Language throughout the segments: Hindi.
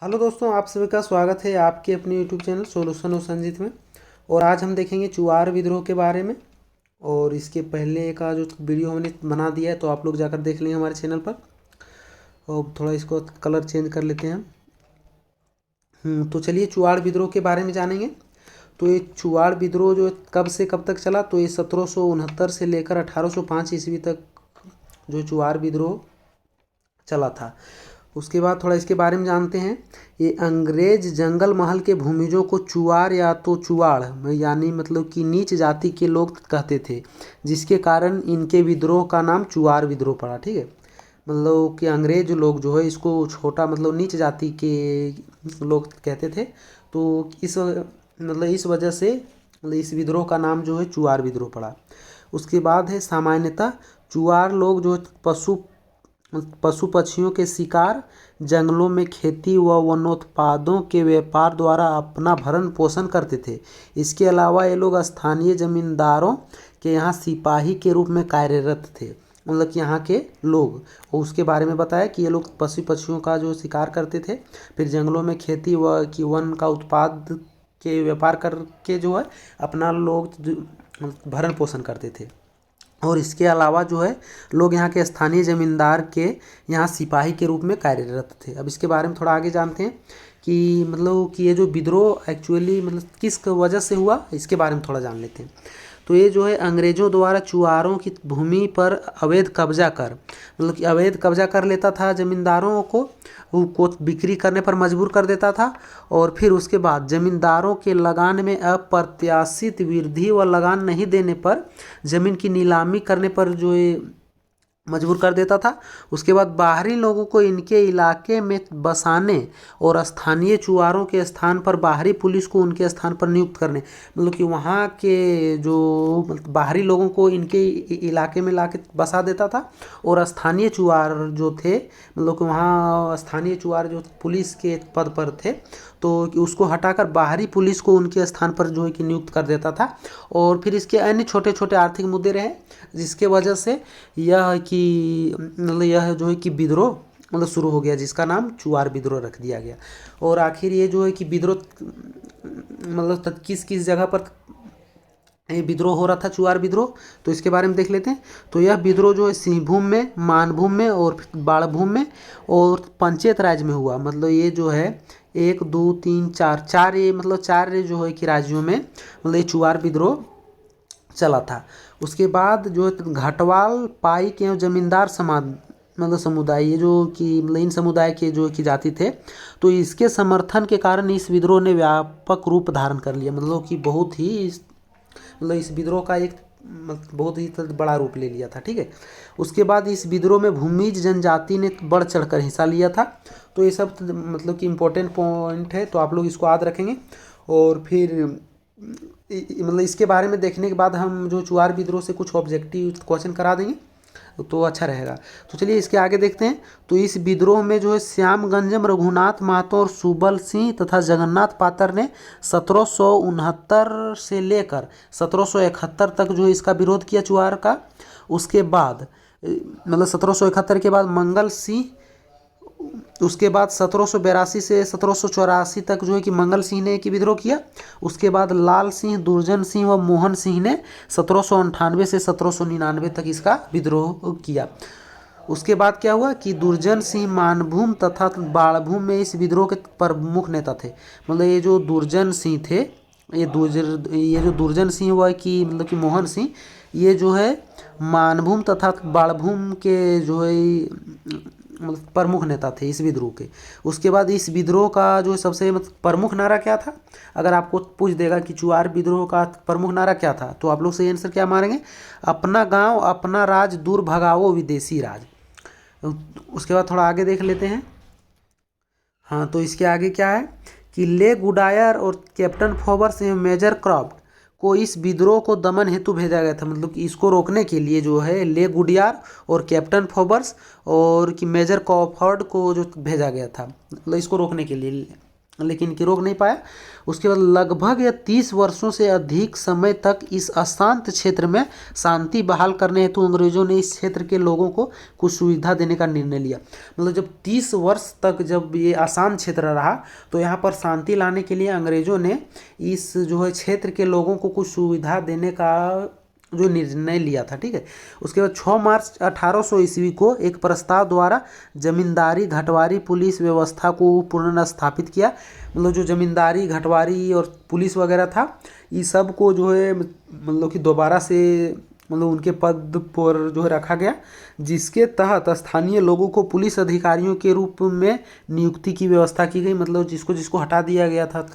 हेलो दोस्तों, आप सभी का स्वागत है आपके अपने YouTube channel solution of Sanjeet में। और आज हम देखेंगे चुआर विद्रोह के बारे में। और इसके पहले का जो वीडियो हमने बना दिया है तो आप लोग जाकर देख लेंगे हमारे चैनल पर। और थोड़ा इसको कलर चेंज कर लेते हैं। तो चलिए चुआड़ विद्रोह के बारे में जानेंगे। तो ये चुआड़ विद्रोह जो कब से कब तक चला, तो ये 1769 से लेकर 1805 ईस्वी तक जो चुआड़ विद्रोह चला था। उसके बाद थोड़ा इसके बारे में जानते हैं। ये अंग्रेज जंगल महल के भूमिजों को चुआर या तो चुआड़ यानी मतलब कि नीच जाति के लोग कहते थे, जिसके कारण इनके विद्रोह का नाम चुआर विद्रोह पड़ा। ठीक है, मतलब कि अंग्रेज लोग जो है इसको छोटा मतलब नीच जाति के लोग कहते थे। तो इस वजह से मतलब इस विद्रोह का नाम जो है चुआर विद्रोह पड़ा। उसके बाद है सामान्यतः चुआर लोग जो पशु पक्षियों के शिकार, जंगलों में खेती व वनोत्पादों के व्यापार द्वारा अपना भरण पोषण करते थे। इसके अलावा ये लोग स्थानीय जमींदारों के यहाँ सिपाही के रूप में कार्यरत थे। मतलब कि यहाँ के लोग, और उसके बारे में बताया कि ये लोग पशु पक्षियों का जो शिकार करते थे, फिर जंगलों में खेती व वन का उत्पाद के व्यापार करके जो है अपना लोग भरण पोषण करते थे। और इसके अलावा जो है लोग यहाँ के स्थानीय जमींदार के यहाँ सिपाही के रूप में कार्यरत थे। अब इसके बारे में थोड़ा आगे जानते हैं कि मतलब कि ये जो विद्रोह एक्चुअली मतलब किस वजह से हुआ, इसके बारे में थोड़ा जान लेते हैं। तो ये जो है अंग्रेज़ों द्वारा चुआरों की भूमि पर अवैध कब्जा कर मतलब कि अवैध कब्जा कर लेता था, जमींदारों को बिक्री करने पर मजबूर कर देता था। और फिर उसके बाद जमींदारों के लगान में अप्रत्याशित वृद्धि व लगान नहीं देने पर ज़मीन की नीलामी करने पर जो ये मजबूर कर देता था। उसके बाद बाहरी लोगों को इनके इलाके में बसाने और स्थानीय चुआरों के स्थान पर बाहरी पुलिस को उनके स्थान पर नियुक्त करने, मतलब कि वहाँ के जो मतलब बाहरी लोगों को इनके इलाके में लाके बसा देता था। और स्थानीय चुआर जो थे मतलब कि वहाँ स्थानीय चुआर जो पुलिस के पद पर थे, तो कि उसको हटाकर बाहरी पुलिस को उनके स्थान पर जो है कि नियुक्त कर देता था। और फिर इसके अन्य छोटे छोटे आर्थिक मुद्दे रहे, जिसके वजह से यह कि मतलब यह जो है कि विद्रोह मतलब शुरू हो गया, जिसका नाम चुआर विद्रोह रख दिया गया। और आखिर ये जो है कि विद्रोह मतलब किस किस जगह पर ये विद्रोह हो रहा था, चुआर विद्रोह, तो इसके बारे में देख लेते हैं। तो यह विद्रोह जो है सिंहभूम में, मानभूम में और बाणभूम में और पंचायत राज में हुआ। मतलब ये जो है 1 2 3 4 ये मतलब 4 जो है कि राज्यों में मतलब ये चुआर विद्रोह चला था। उसके बाद जो घाटवाल पाईक एवं जमींदार समाज मतलब समुदाय, ये जो कि मतलब इन समुदाय के जो कि जाति थे, तो इसके समर्थन के कारण इस विद्रोह ने व्यापक रूप धारण कर लिया। मतलब कि बहुत ही मतलब इस विद्रोह का एक बहुत ही बड़ा रूप ले लिया था। ठीक है, उसके बाद इस विद्रोह में भूमिज जनजाति ने बढ़ चढ़कर हिस्सा लिया था। तो ये सब मतलब कि इम्पोर्टेंट पॉइंट है, तो आप लोग इसको याद रखेंगे। और फिर मतलब इसके बारे में देखने के बाद हम जो चुआर विद्रोह से कुछ ऑब्जेक्टिव क्वेश्चन करा देंगे तो अच्छा रहेगा। तो चलिए इसके आगे देखते हैं। तो इस विद्रोह में जो है श्यामगंजम, रघुनाथ महतो और सुबल सिंह तथा जगन्नाथ पात्र ने 1769 से लेकर 1771 तक जो है इसका विरोध किया चुआर का। उसके बाद मतलब 1771 के बाद मंगल सिंह, उसके बाद 1782 से 1784 तक जो है कि मंगल सिंह ने एक विद्रोह किया। उसके बाद लाल सिंह, दुर्जन सिंह व मोहन सिंह ने 1798 से 1799 तक इसका विद्रोह किया। उसके बाद क्या हुआ कि दुर्जन सिंह मानभूम तथा बाणभूम में इस विद्रोह के प्रमुख नेता थे। मतलब ये जो दुर्जन सिंह थे, ये जो दुर्जन सिंह हुआ कि मतलब कि मोहन सिंह, ये जो है मानभूम तथा बाणभूम के जो है मतलब प्रमुख नेता थे इस विद्रोह के। उसके बाद इस विद्रोह का जो सबसे मतलब प्रमुख नारा क्या था, अगर आपको पूछ देगा कि चुआर विद्रोह का प्रमुख नारा क्या था, तो आप लोग सही आंसर क्या मारेंगे, अपना गांव अपना राज दूर भगाओ विदेशी राज। उसके बाद थोड़ा आगे देख लेते हैं। हाँ, तो इसके आगे क्या है कि ले गुडायर और कैप्टन फोबर्स एवं मेजर क्रॉफ्ट को इस विद्रोह को दमन हेतु भेजा गया था। मतलब कि इसको रोकने के लिए जो है ले गुडियार और कैप्टन फोबर्स और कि मेजर कॉफर्ड को जो भेजा गया था, मतलब इसको रोकने के लिए। लेकिन इनकी रोक नहीं पाया। उसके बाद लगभग या 30 वर्षों से अधिक समय तक इस अशांत क्षेत्र में शांति बहाल करने हेतु अंग्रेजों ने इस क्षेत्र के लोगों को कुछ सुविधा देने का निर्णय लिया। मतलब जब 30 वर्ष तक जब ये अशांत क्षेत्र रहा तो यहाँ पर शांति लाने के लिए अंग्रेजों ने इस जो है क्षेत्र के लोगों को कुछ सुविधा देने का जो निर्णय लिया था। ठीक है, उसके बाद 6 मार्च 1800 ईस्वी को एक प्रस्ताव द्वारा जमींदारी घटवारी पुलिस व्यवस्था को पुनर्स्थापित किया। मतलब जो जमींदारी घटवारी और पुलिस वगैरह था, ये सब को जो है मतलब कि दोबारा से मतलब उनके पद पर जो है रखा गया, जिसके तहत स्थानीय लोगों को पुलिस अधिकारियों के रूप में नियुक्ति की व्यवस्था की गई। मतलब जिसको जिसको हटा दिया गया था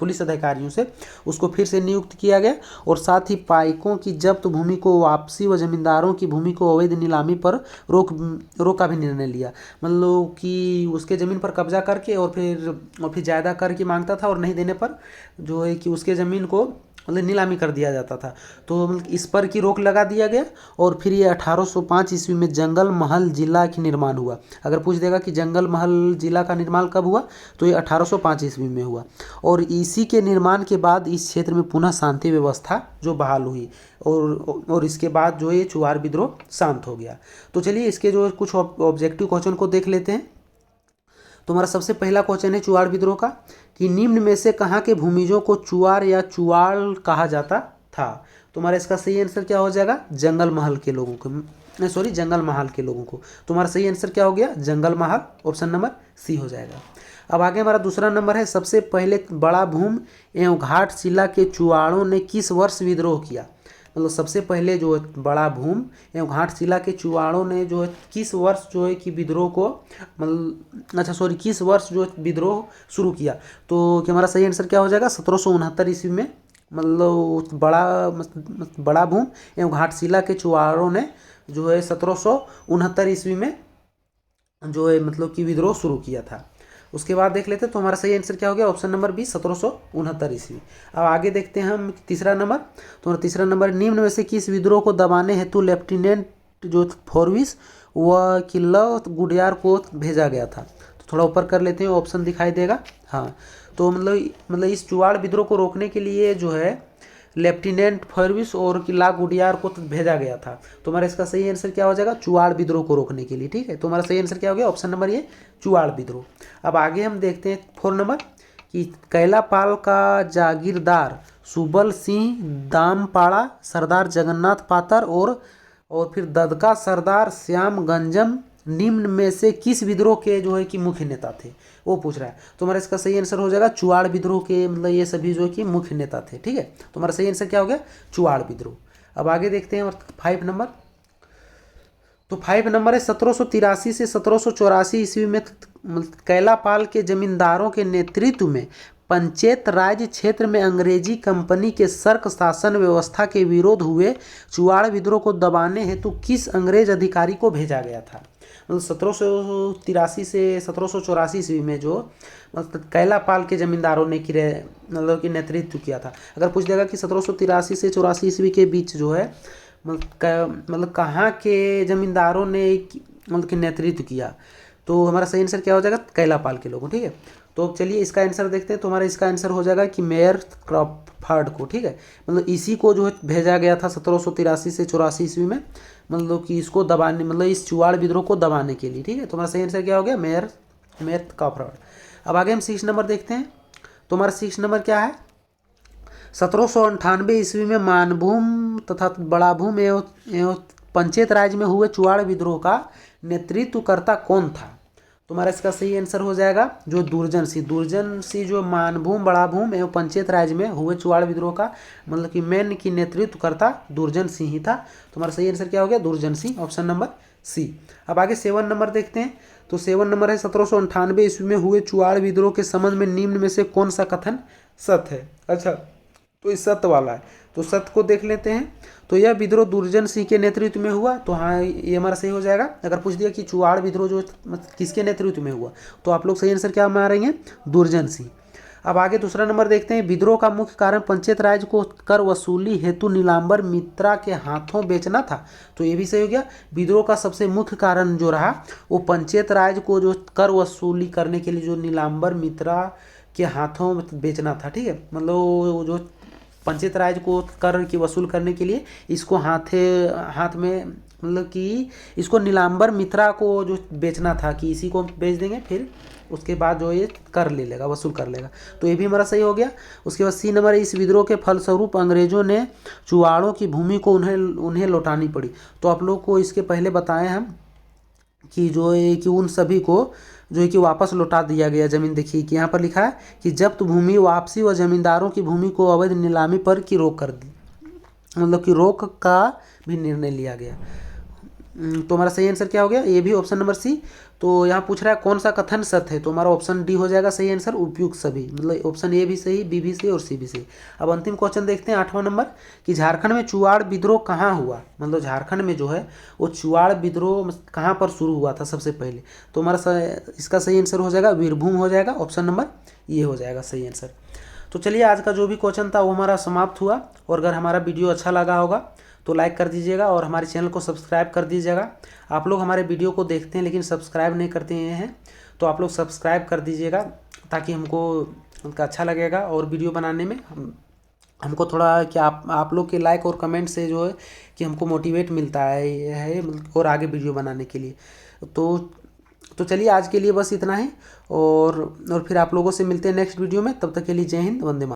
पुलिस अधिकारियों से, उसको फिर से नियुक्त किया गया। और साथ ही पाइकों की जब्त भूमि को वापसी व जमींदारों की भूमि को अवैध नीलामी पर रोक का भी निर्णय लिया। मतलब कि उसके ज़मीन पर कब्जा करके और फिर ज़्यादा कर की मांगता था और नहीं देने पर जो है कि उसके ज़मीन को मतलब नीलामी कर दिया जाता था। तो मतलब इस पर की रोक लगा दिया गया। और फिर ये 1805 ईस्वी में जंगल महल जिला की निर्माण हुआ। अगर पूछ देगा कि जंगल महल जिला का निर्माण कब हुआ, तो ये 1805 ईस्वी में हुआ। और इसी के निर्माण के बाद इस क्षेत्र में पुनः शांति व्यवस्था जो बहाल हुई और इसके बाद जो ये चुआर विद्रोह शांत हो गया। तो चलिए इसके जो कुछ ऑब्जेक्टिव क्वेश्चन को देख लेते हैं। तो हमारा सबसे पहला क्वेश्चन है चुआड़ विद्रोह का, कि निम्न में से कहाँ के भूमिजों को चुआर या चुआड़ कहा जाता था। तो हमारा इसका सही आंसर क्या हो जाएगा, जंगल महल के लोगों को, सॉरी जंगल महल के लोगों को। तो हमारा सही आंसर क्या हो गया, जंगल महल, ऑप्शन नंबर सी हो जाएगा। अब आगे हमारा दूसरा नंबर है, सबसे पहले बड़ा भूम एवं घाट शिला के चुआड़ों ने किस वर्ष विद्रोह किया। मतलब सबसे पहले जो है बड़ा भूम एवं घाटशिला के चुआड़ों ने जो है किस वर्ष जो है कि विद्रोह को मतलब किस वर्ष जो विद्रोह शुरू किया। तो कि हमारा सही आंसर क्या हो जाएगा, 1769 ईस्वी में। मतलब बड़ा भूम एवं घाटशिला के चुआड़ों ने जो है 1769 ईस्वी में जो है मतलब कि विद्रोह शुरू किया था। उसके बाद देख लेते हैं, तो हमारा सही आंसर क्या हो गया, ऑप्शन नंबर बी, 1769 ईस्वी। अब आगे देखते हैं हम तीसरा नंबर। तो तीसरा नंबर, निम्न में से किस विद्रोह को दबाने हेतु लेफ्टिनेंट जो फॉरविस व किला गुडियार को भेजा गया था। तो थोड़ा ऊपर कर लेते हैं, ऑप्शन दिखाई देगा। हाँ, तो मतलब इस चुआड़ विद्रोह को रोकने के लिए जो है लेफ्टिनेंट फॉरविस और किला गुडियार को भेजा गया था। तो हमारा इसका सही आंसर क्या हो जाएगा, चुआड़ विद्रोह को रोकने के लिए। ठीक है, तो हमारा सही आंसर क्या हो गया, ऑप्शन नंबर ये, चुआड़ विद्रोह। अब आगे हम देखते हैं 4 नंबर, कि कैलापाल का जागीरदार सुबल सिंह दामपाड़ा, सरदार जगन्नाथ पातर और फिर ददका सरदार श्याम गंजम निम्न में से किस विद्रोह के जो है कि मुख्य नेता थे, वो पूछ रहा है। तो हमारा इसका सही आंसर हो जाएगा चुआड़ विद्रोह के, मतलब ये सभी जो कि मुख्य नेता थे। ठीक है, तो हमारा सही आंसर क्या हो गया, चुआड़ विद्रोह। अब आगे देखते हैं 5 नंबर। तो 5 नंबर है, 1783 से 1784 ईस्वी में कैलापाल के जमींदारों के नेतृत्व में पंचायत राज क्षेत्र में अंग्रेजी कंपनी के सर्क शासन व्यवस्था के विरोध हुए चुआड़ विद्रोह को दबाने हेतु किस अंग्रेज अधिकारी को भेजा गया था। मतलब 1783 से 1784 ईस्वी में जो मतलब कैलापाल के जमींदारों ने मतलब कि नेतृत्व किया था। अगर पूछ देगा कि 1783 से 84 ईस्वी के बीच जो है मतलब कहाँ के जमींदारों ने मतलब कि नेतृत्व किया, तो हमारा सही आंसर क्या हो जाएगा, कैलापाल के लोगों। ठीक है, तो चलिए इसका आंसर देखते हैं। तो हमारा इसका आंसर हो जाएगा कि मेयर क्रॉफर्ड को। ठीक है, मतलब इसी को जो है भेजा गया था 1783 से 84 ईस्वी में, मतलब कि इसको दबाने, मतलब इस चुआड़ विद्रोह को दबाने के लिए। ठीक है, तो हमारा सही आंसर क्या हो गया, मेयर क्रॉफर्ड। अब आगे हम 6 नंबर देखते हैं। तो हमारा 6 नंबर क्या है, 1798 ईस्वी में मानभूम तथा बड़ा भूम एवं पंचायत राज में हुए चुआड़ विद्रोह का नेतृत्वकर्ता कौन था। तो हमारा इसका सही आंसर हो जाएगा जो दुर्जन सिंह जो मानभूम बड़ा भूम एवं पंचायत राज में हुए चुआड़ विद्रोह का मतलब कि मेन की नेतृत्वकर्ता दुर्जन सिंह ही था। तो हमारा सही आंसर क्या हो गया, दुर्जन सिंह, ऑप्शन नंबर सी। अब आगे 7 नंबर देखते हैं। तो 7 नंबर है, 1798 ईस्वी में हुए चुआड़ विद्रोह के संबंध में निम्न में से कौन सा कथन सत्य है। अच्छा, तो इस सत्य वाला है, तो सत्य को देख लेते हैं। तो यह विद्रोह दुर्जन सिंह के नेतृत्व में हुआ, तो हाँ ये हमारा सही हो जाएगा। अगर पूछ दिया कि चुआड़ विद्रोह जो किसके नेतृत्व में हुआ, तो आप लोग सही आंसर क्या मारेंगे, दुर्जन सिंह। अब आगे दूसरा नंबर देखते हैं। विद्रोह का मुख्य कारण पंचायत राज को कर वसूली हेतु नीलांबर मित्रा के हाथों बेचना था, तो ये भी सही हो गया। विद्रोह का सबसे मुख्य कारण जो रहा वो पंचायत राज को जो कर वसूली करने के लिए जो नीलांबर मित्रा के हाथों में बेचना था, ठीक है। मतलब वो जो पंचायत राज को कर की वसूल करने के लिए इसको हाथ में मतलब कि इसको नीलांबर मित्रा को जो बेचना था कि इसी को बेच देंगे, फिर उसके बाद जो ये कर ले लेगा, वसूल कर लेगा। तो ये भी हमारा सही हो गया। उसके बाद सी नंबर है, इस विद्रोह के फलस्वरूप अंग्रेजों ने चुवाड़ों की भूमि को उन्हें लौटानी पड़ी। तो आप लोग को इसके पहले बताए हम कि जो है कि उन सभी को जो है कि वापस लौटा दिया गया ज़मीन। देखिए कि यहाँ पर लिखा है कि जब्त भूमि वापसी व जमींदारों की भूमि को अवैध नीलामी पर की रोक कर दी, मतलब कि रोक का भी निर्णय लिया गया। तो हमारा सही आंसर क्या हो गया, ये भी ऑप्शन नंबर सी। तो यहाँ पूछ रहा है कौन सा कथन सत्य है, तो हमारा ऑप्शन डी हो जाएगा सही आंसर, उपयुक्त सभी। मतलब ऑप्शन ए भी सही, बी भी सही और सी भी सही। अब अंतिम क्वेश्चन देखते हैं 8वां नंबर कि झारखंड में चुवाड़ विद्रोह कहाँ हुआ। मतलब झारखंड में जो है वो चुवाड़ विद्रोह कहाँ पर शुरू हुआ था सबसे पहले। तो हमारा इसका सही आंसर हो जाएगा वीरभूम हो जाएगा, ऑप्शन नंबर ये हो जाएगा सही आंसर। तो चलिए आज का जो भी क्वेश्चन था वो हमारा समाप्त हुआ। और अगर हमारा वीडियो अच्छा लगा होगा तो लाइक कर दीजिएगा और हमारे चैनल को सब्सक्राइब कर दीजिएगा। आप लोग हमारे वीडियो को देखते हैं लेकिन सब्सक्राइब नहीं करते हैं, तो आप लोग सब्सक्राइब कर दीजिएगा ताकि हमको उनका अच्छा लगेगा और वीडियो बनाने में हमको थोड़ा कि आप लोग के लाइक और कमेंट से जो है कि हमको मोटिवेट मिलता है और आगे वीडियो बनाने के लिए। तो चलिए आज के लिए बस इतना ही और फिर आप लोगों से मिलते हैं नेक्स्ट वीडियो में। तब तक के लिए जय हिंद, वंदे मातरम।